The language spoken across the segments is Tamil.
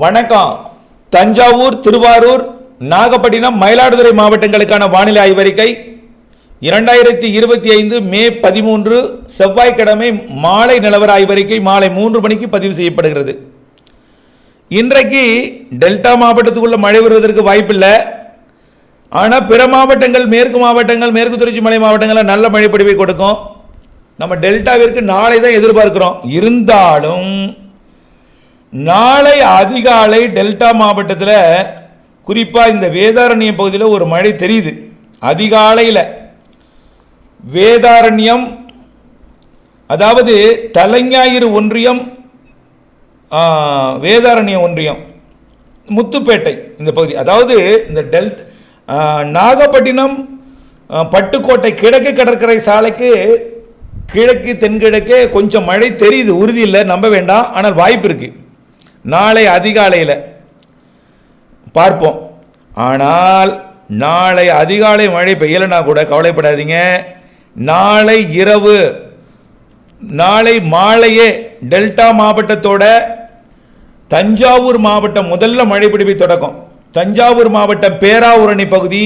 வணக்கம். தஞ்சாவூர், திருவாரூர், நாகப்பட்டினம், மயிலாடுதுறை மாவட்டங்களுக்கான வானிலை ஆய்வறிக்கை 2025 மே 13 செவ்வாய்க்கிழமை மாலை நிலவர ஆய்வறிக்கை மாலை 3 மணிக்கு பதிவு செய்யப்படுகிறது. இன்றைக்கு டெல்டா மாவட்டத்துக்குள்ள மழை வருவதற்கு வாய்ப்பில்லை. ஆனால் பிற மாவட்டங்கள், மேற்கு மாவட்டங்கள், மேற்கு தொடர்ச்சி மலை மாவட்டங்களில் நல்ல மழை பொழிவை கொடுக்கும். நம்ம டெல்டாவிற்கு நாளை தான் எதிர்பார்க்கிறோம். இருந்தாலும் நாளை அதிகாலை டெல்டா மாவட்டத்தில் குறிப்பாக இந்த வேதாரண்யம் பகுதியில் ஒரு மழை தெரியுது. அதிகாலையில் வேதாரண்யம், அதாவது தலைஞாயிறு ஒன்றியம், வேதாரண்யம் ஒன்றியம், முத்துப்பேட்டை இந்த பகுதி, அதாவது இந்த நாகப்பட்டினம் பட்டுக்கோட்டை கிழக்கு கடற்கரை சாலைக்கு கிழக்கு தென்கிழக்கே கொஞ்சம் மழை தெரியுது. உறுதி இல்லை, நம்ப வேண்டாம், ஆனால் வாய்ப்பு இருக்கு. நாளை அதிகாலையில் பார்ப்போம். ஆனால் நாளை அதிகாலை மழை பெய்யலைன்னா கூட கவலைப்படாதீங்க. நாளை இரவு, நாளை மாலையே டெல்டா மாவட்டத்தோட தஞ்சாவூர் மாவட்டம் முதல்ல மழை பிடிப்பை தொடக்கம். தஞ்சாவூர் மாவட்டம் பேராவூரணி பகுதி,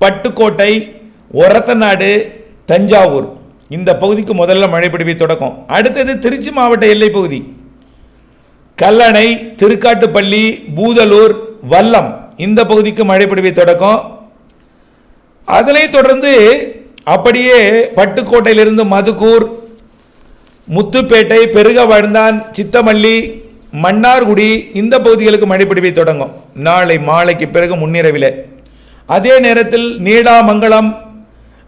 பட்டுக்கோட்டை, ஒரத்தநாடு, தஞ்சாவூர் இந்த பகுதிக்கு முதல்ல மழை பிடிப்பை தொடக்கம். அடுத்தது திருச்சி மாவட்ட எல்லை பகுதி, கல்லணை, திருக்காட்டுப்பள்ளி, பூதலூர், வல்லம் இந்த பகுதிக்கு மழை பிடிப்பை தொடக்கம். அதனை தொடர்ந்து அப்படியே பட்டுக்கோட்டையிலிருந்து மதுக்கூர், முத்துப்பேட்டை, பெருகவழ்ந்தான், சித்தமல்லி, மன்னார்குடி இந்த பகுதிகளுக்கு மழை பிடிப்பை தொடங்கும் நாளை மாலைக்கு பிறகு முன்னிரவில். அதே நேரத்தில் நீடாமங்கலம்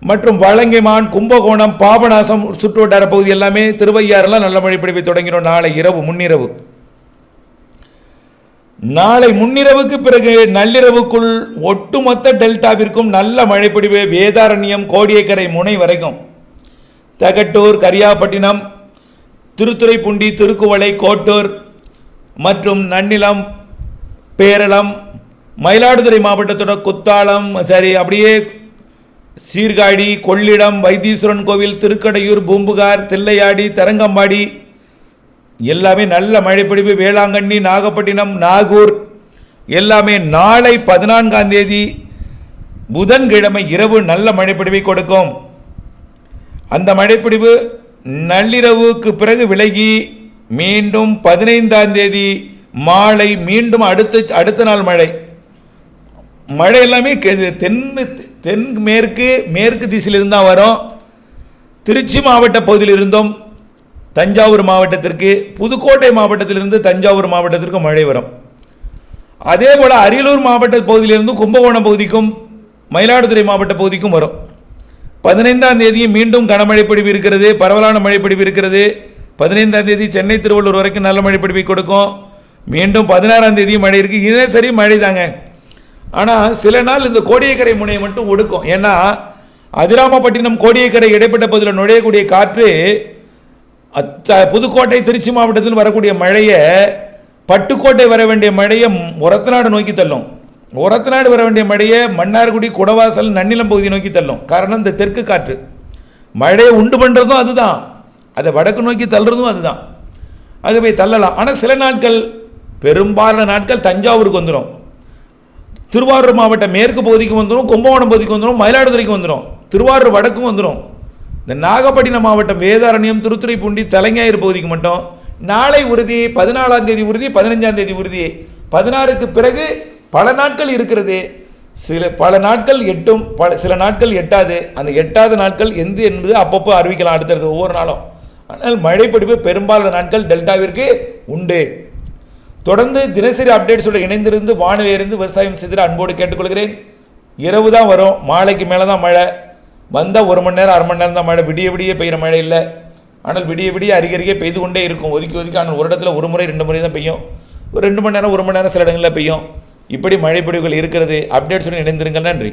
மற்றும் வலங்கைமான், கும்பகோணம், பாபநாசம் சுற்றுவட்டார பகுதி எல்லாமே, திருவையாறுலாம் நல்ல மழை பிடிப்பை தொடங்கினோம் நாளை இரவு முன்னிரவு. நாளை முன்னிரவுக்கு பிறகு நள்ளிரவுக்குள் ஒட்டுமொத்த டெல்டாவிற்கும் நல்ல மழை பொழிவு. வேதாரண்யம், கோடியக்கரை முனை வரைக்கும், தகட்டூர், கரியாப்பட்டினம், திருத்துறைப்பூண்டி, திருக்குவளை, கோட்டூர் மற்றும் நன்னிலம், பேரளம், மயிலாடுதுறை மாவட்டத்தோட குத்தாலம், சரி அப்படியே சீர்காழி, கொள்ளிடம், வைத்தீஸ்வரன் கோவில், திருக்கடையூர், பூம்புகார், தில்லையாடி, தரங்கம்பாடி எல்லாமே நல்ல மழை பொழிவு. வேளாங்கண்ணி, நாகப்பட்டினம், நாகூர் எல்லாமே நாளை 14ஆம் தேதி புதன்கிழமை இரவு நல்ல மழைப்பொழிவை கொடுக்கும். அந்த மழைப்பொழிவு நள்ளிரவுக்கு பிறகு விலகி மீண்டும் 15ஆம் தேதி மாலை மீண்டும் அடுத்த நாள் மழை எல்லாமே மேற்கு திசையிலிருந்து தான் வரும். திருச்சி மாவட்ட பகுதியில் இருந்தும் தஞ்சாவூர் மாவட்டத்திற்கு, புதுக்கோட்டை மாவட்டத்திலிருந்து தஞ்சாவூர் மாவட்டத்திற்கு மழை வரும். அதே போல் அரியலூர் மாவட்ட பகுதியிலிருந்து கும்பகோணம் பகுதிக்கும் மயிலாடுதுறை மாவட்ட பகுதிக்கும் வரும். 15ஆம் தேதி மீண்டும் கனமழை பொழிவு இருக்கிறது, பரவலான மழை பொழிவு இருக்கிறது. 15ஆம் தேதி சென்னை, திருவள்ளூர் வரைக்கும் நல்ல மழை பொழிவை கொடுக்கும். மீண்டும் 16ஆம் தேதி மழை இருக்குது. இதே சரி மழை தாங்க. ஆனால் சில நாள் இந்த கோடியக்கரை முனையை மட்டும் ஒடுக்கும். ஏன்னா அதிராமப்பட்டினம், கோடியக்கரை இடைப்பட்ட பகுதியில் நுழையக்கூடிய காற்று புதுக்கோட்டை, திருச்சி மாவட்டத்தில் வரக்கூடிய மழையை, பட்டுக்கோட்டை வர வேண்டிய மழையை ஒரத்தநாடு நோக்கி தள்ளும். ஒரத்தநாடு வர வேண்டிய மழையை மன்னார்குடி, குடவாசல், நன்னிலம் பகுதி நோக்கி தள்ளும். காரணம் இந்த தெற்கு காற்று மழையை உண்டு பண்ணுறதும் அதுதான், அதை வடக்கு நோக்கி தள்ளுறதும் அதுதான். ஆகவே தள்ளலாம். ஆனால் சில நாட்கள், பெரும்பாலான நாட்கள் தஞ்சாவூருக்கு வந்துடும், திருவாரூர் மாவட்ட மேற்கு பகுதிக்கு வந்துடும், கும்பகோணம் பகுதிக்கு வந்துடும், மயிலாடுதுறைக்கு வந்துடும், திருவாரூர் வடக்கும் வந்துடும். இந்த நாகப்பட்டினம் மாவட்டம் வேதாரண்யம், திருத்துறைப்பூண்டி, தலைஞாயிறு பகுதிக்கு மட்டும் நாளை உறுதி, 14ஆம் தேதி உறுதி, 15ஆம் தேதி உறுதி. 16க்கு பிறகு பல நாட்கள் இருக்கிறது. பல நாட்கள் எட்டும், சில நாட்கள் எட்டாது. அந்த எட்டாவது நாட்கள் எந்த என்பது அப்பப்போ அறிவிக்கலாம் அடுத்தடுத்து ஒவ்வொரு நாளும். ஆனால் மழைப்பொழிவு பெரும்பாலான நாட்கள் டெல்டாவிற்கு உண்டு. தொடர்ந்து தினசரி அப்டேட்ஸோடு இணைந்திருந்து வானிலையிலிருந்து விவசாயம் செய்து அன்போடு கேட்டுக்கொள்கிறேன். இரவு தான் வரும், மாலைக்கு மேலே தான் மழை. வந்தால் 1 மணி நேரம் 1/2 மணி நேரம் தான் மழை. விடிய விடிய பெய்கிற மழை இல்லை. ஆனால் விடிய விடிய அருகே பெய்து கொண்டே இருக்கும், ஒதுக்கி. ஆனால் ஒரு இடத்துல 1 முறை 2 முறை தான் பெய்யும். ஒரு 2 மணி நேரம் 1 மணி நேரம் சில இடங்களில் பெய்யும். இப்படி மழை பொழிவுகள் இருக்கிறது. அப்டேட்ஸுடன் இணைந்திருங்கள். நன்றி.